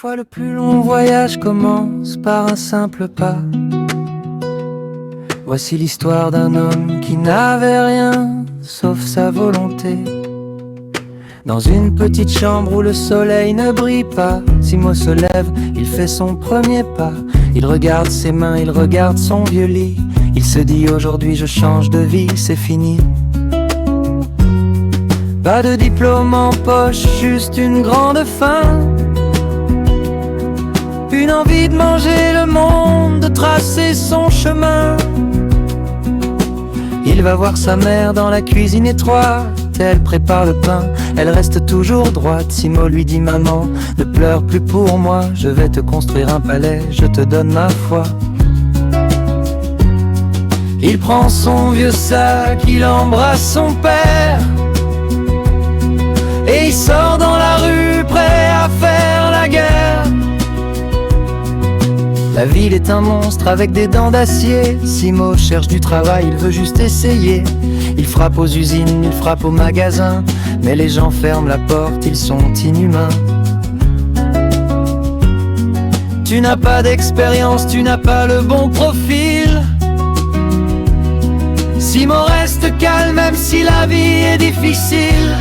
Parfois le plus long voyage commence par un simple pas. Voici l'histoire d'un homme qui n'avait rien sauf sa volonté. Dans une petite chambre où le soleil ne brille pas, Simo se lève, il fait son premier pas. Il regarde ses mains, il regarde son vieux lit. Il se dit aujourd'hui je change de vie, c'est fini. Pas de diplôme en poche, juste une grande faim. Une envie de manger le monde, de tracer son chemin. Il va voir sa mère dans la cuisine étroite. Elle prépare le pain, elle reste toujours droite. Simo lui dit maman, ne pleure plus pour moi. Je vais te construire un palais, je te donne ma foi. Il prend son vieux sac, il embrasse son père. Et il sort dans la rue, prêt à faire la guerre. La ville est un monstre avec des dents d'acier. Simo cherche du travail, il veut juste essayer. Il frappe aux usines, il frappe aux magasins. Mais les gens ferment la porte, ils sont inhumains. Tu n'as pas d'expérience, tu n'as pas le bon profil. Simo reste calme même si la vie est difficile.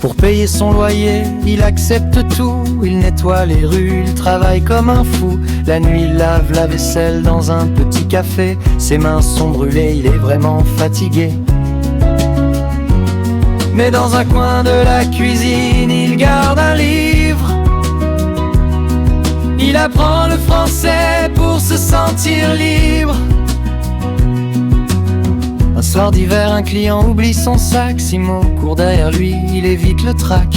Pour payer son loyer, il accepte tout. Il nettoie les rues, il travaille comme un fou. La nuit, il lave la vaisselle dans un petit café. Ses mains sont brûlées, il est vraiment fatigué. Mais dans un coin de la cuisine, il garde un livre. Il apprend le français pour se sentir libre. Un soir d'hiver, un client oublie son sac. Simo court derrière lui, il évite le trac.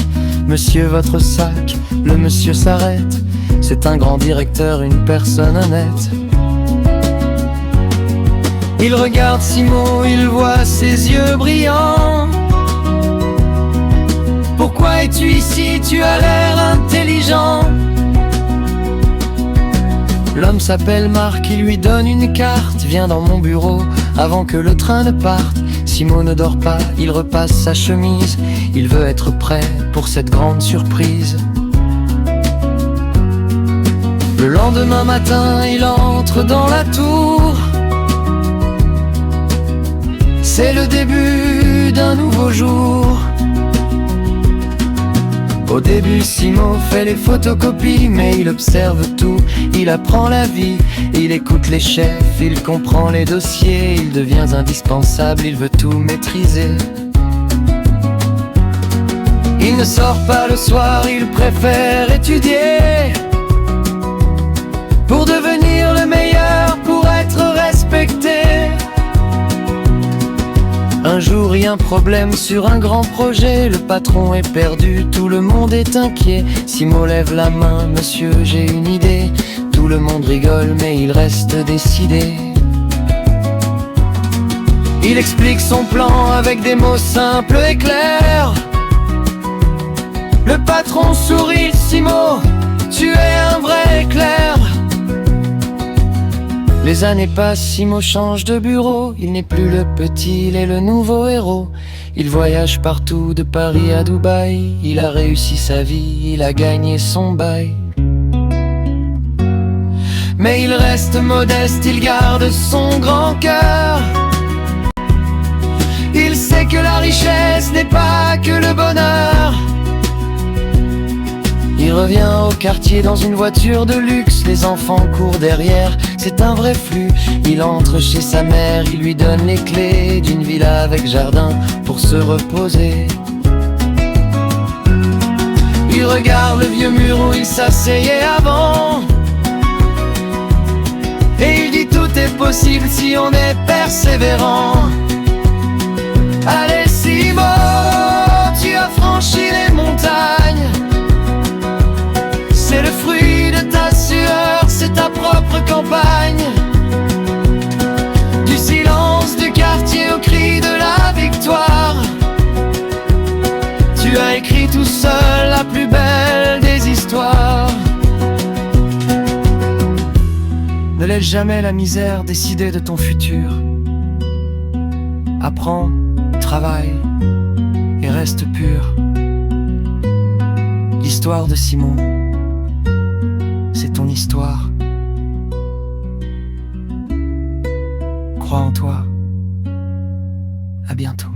Monsieur, votre sac. Le monsieur s'arrête. C'est un grand directeur, une personne honnête. Il regarde Simo, il voit ses yeux brillants. Pourquoi es-tu ici? Tu as l'air intelligent. L'homme s'appelle Marc, il lui donne une carte. Viens dans mon bureau avant que le train ne parte. Simo ne dort pas, il repasse sa chemise. Il veut être prêt pour cette grande surprise. Le lendemain matin, il entre dans la tour. C'est le début d'un nouveau jour. Au début, Simo fait les photocopies, mais il observe tout, il apprend la vie. Il écoute les chefs, il comprend les dossiers. Il devient indispensable, il veut tout maîtriser. Il ne sort pas le soir, il préfère étudier. Pour devenir le meilleur, pour être respecté. Un jour, il y a un problème sur un grand projet. Le patron est perdu, tout le monde est inquiet. Simo lève la main, monsieur, j'ai une idée. Tout le monde rigole, mais il reste décidé. Il explique son plan avec des mots simples et clairs. Le patron sourit, Simo, tu es un vrai éclair. Les années passent, Simo change de bureau. Il n'est plus le petit, il est le nouveau héros. Il voyage partout, de Paris à Dubaï. Il a réussi sa vie, il a gagné son bail. Mais il reste modeste, il garde son grand cœur. Il sait que la richesse n'est pas que le bonheur. Il revient au quartier dans une voiture de luxe. Les enfants courent derrière, c'est un vrai flux. Il entre chez sa mère, il lui donne les clés d'une villa avec jardin pour se reposer. Il regarde le vieux mur où il s'asseyait avant. Et il dit tout est possible si on est persévérant. Allez Simo, tu as franchi les montagnes. C'est le fruit de ta sueur, c'est ta propre campagne. Du silence du quartier au cri de la victoire. Tu as écrit tout seul la plus belle des histoires. Ne laisse jamais la misère décider de ton futur. Apprends, travaille et reste pur. l'histoire de Simon. C'est ton histoire. Crois en toi. À bientôt.